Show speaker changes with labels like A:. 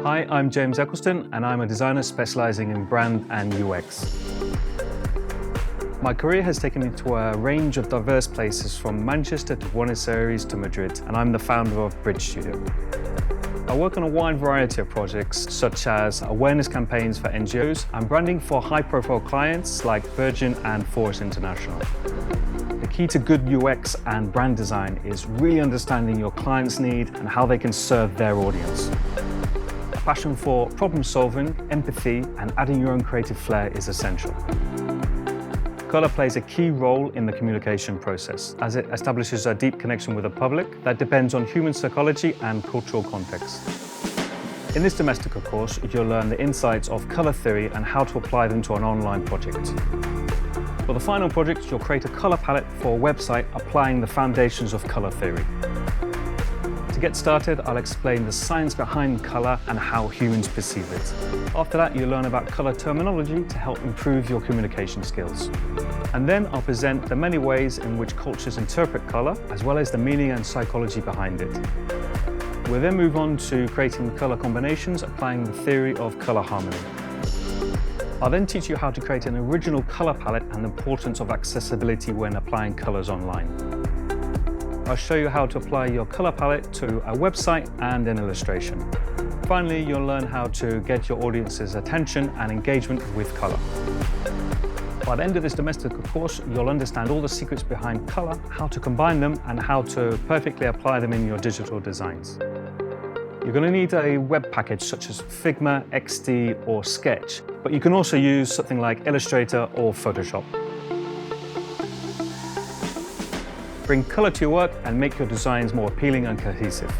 A: Hi, I'm James Eccleston, and I'm a designer specializing in brand and UX. My career has taken me to a range of diverse places from Manchester to Buenos Aires to Madrid, and I'm the founder of Bridge Studio. I work on a wide variety of projects, such as awareness campaigns for NGOs and branding for high-profile clients like Virgin and Forest International. The key to good UX and brand design is really understanding your client's need and how they can serve their audience. A passion for problem solving, empathy, and adding your own creative flair is essential. Colour plays a key role in the communication process, as it establishes a deep connection with the public that depends on human psychology and cultural context. In this Domestika course, you'll learn the insights of colour theory and how to apply them to an online project. For the final project, you'll create a colour palette for a website applying the foundations of colour theory. To get started, I'll explain the science behind colour and how humans perceive it. After that, you'll learn about colour terminology to help improve your communication skills. And then I'll present the many ways in which cultures interpret colour, as well as the meaning and psychology behind it. We'll then move on to creating colour combinations, applying the theory of colour harmony. I'll then teach you how to create an original colour palette and the importance of accessibility when applying colours online. I'll show you how to apply your colour palette to a website and an illustration. Finally, you'll learn how to get your audience's attention and engagement with colour. By the end of this Domestika course, you'll understand all the secrets behind colour, how to combine them, and how to perfectly apply them in your digital designs. You're going to need a web package such as Figma, XD, or Sketch, but you can also use something like Illustrator or Photoshop. Bring colour to your work and make your designs more appealing and cohesive.